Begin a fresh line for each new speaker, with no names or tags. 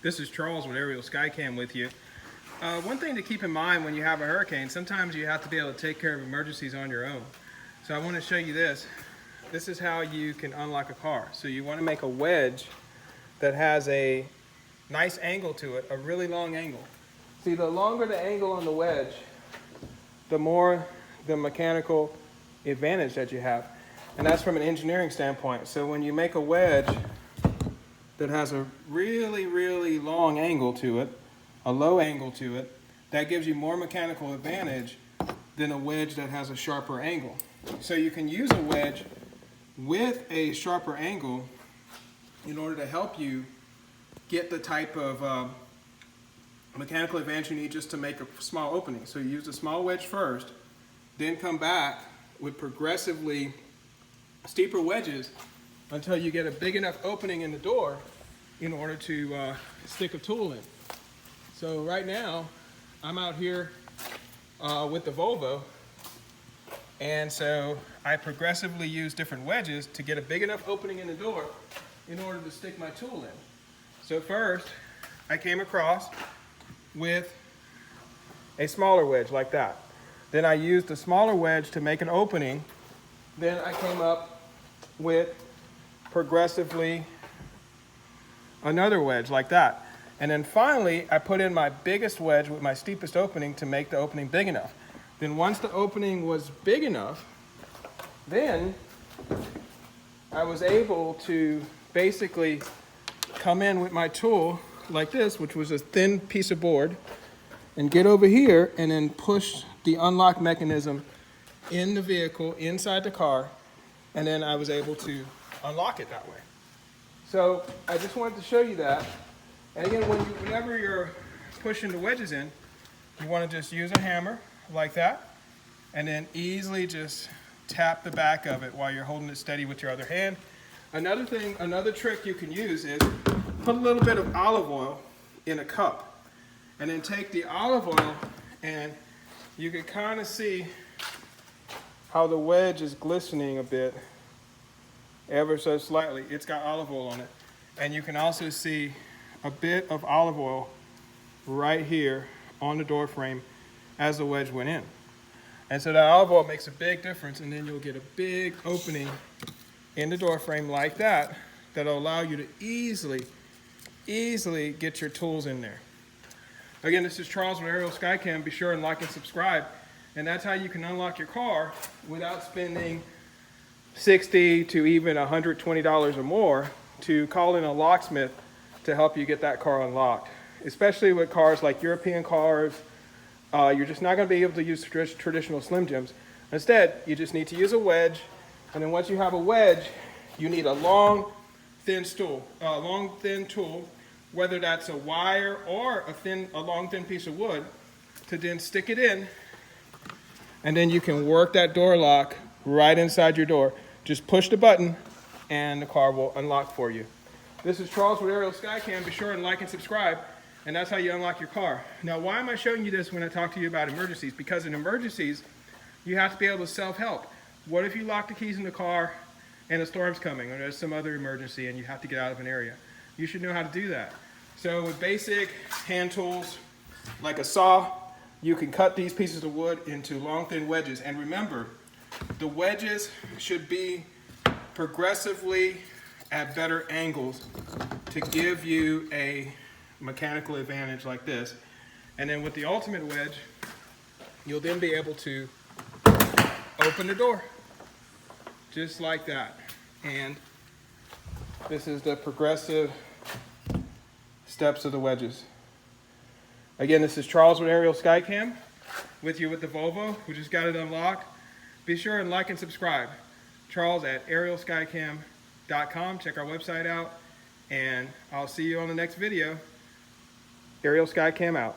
This is Charles with Aerial Skycam with you. One thing to keep in mind when you have a hurricane, sometimes you have to be able to take care of emergencies on your own. So I want to show you this. This is how you can unlock a car. So you want to make a wedge that has a nice angle to it, a really long angle. See, the longer the angle on the wedge, the more the mechanical advantage that you have. And that's from an engineering standpoint. So when you make a wedge that has a really, really long angle to it, a low angle to it, that gives you more mechanical advantage than a wedge that has a sharper angle. So you can use a wedge with a sharper angle in order to help you get the type of mechanical advantage you need just to make a small opening. So you use a small wedge first, then come back with progressively steeper wedges until you get a big enough opening in the door in order to stick a tool in. So right now, I'm out here with the Volvo, and so I progressively use different wedges to get a big enough opening in the door in order to stick my tool in. So first, I came across with a smaller wedge like that. Then I used a smaller wedge to make an opening. Then I came up with progressively another wedge like that. And then finally, I put in my biggest wedge with my steepest opening to make the opening big enough. Then once the opening was big enough, then I was able to basically come in with my tool like this, which was a thin piece of board, and get over here and then push the unlock mechanism in the vehicle, inside the car, and then I was able to unlock it that way. So I just wanted to show you that. And again, whenever you're pushing the wedges in, you want to just use a hammer like that, and then easily just tap the back of it while you're holding it steady with your other hand. Another trick you can use is put a little bit of olive oil in a cup, and then take the olive oil, and you can kind of see how the wedge is glistening a bit, ever so slightly. It's got olive oil on it. And you can also see a bit of olive oil right here on the door frame as the wedge went in. And so that olive oil makes a big difference, and then you'll get a big opening in the door frame like that that'll allow you to easily get your tools in there. Again, this is Charles with Aerial Skycam. Be sure and like and subscribe. And that's how you can unlock your car without spending $60 to even $120 or more to call in a locksmith to help you get that car unlocked. Especially with cars like European cars, you're just not going to be able to use traditional Slim Jims. Instead, you just need to use a wedge, and then once you have a wedge, you need a long, thin tool, whether that's a wire or a long, thin piece of wood, to then stick it in, and then you can work that door lock right inside your door. Just push the button, and the car will unlock for you. This is Charles with Aerial Skycam. Be sure and like and subscribe, and that's how you unlock your car. Now, why am I showing you this when I talk to you about emergencies? Because in emergencies, you have to be able to self-help. What if you lock the keys in the car and a storm's coming, or there's some other emergency and you have to get out of an area? You should know how to do that. So with basic hand tools like a saw, you can cut these pieces of wood into long, thin wedges. And remember, the wedges should be progressively at better angles to give you a mechanical advantage like this. And then with the ultimate wedge, you'll then be able to open the door just like that. And this is the progressive steps of the wedges. Again, this is Charles with Aerial Skycam with you with the Volvo. We just got it unlocked. Be sure and like and subscribe. Charles at aerialskycam.com. Check our website out, and I'll see you on the next video. Aerial Skycam out.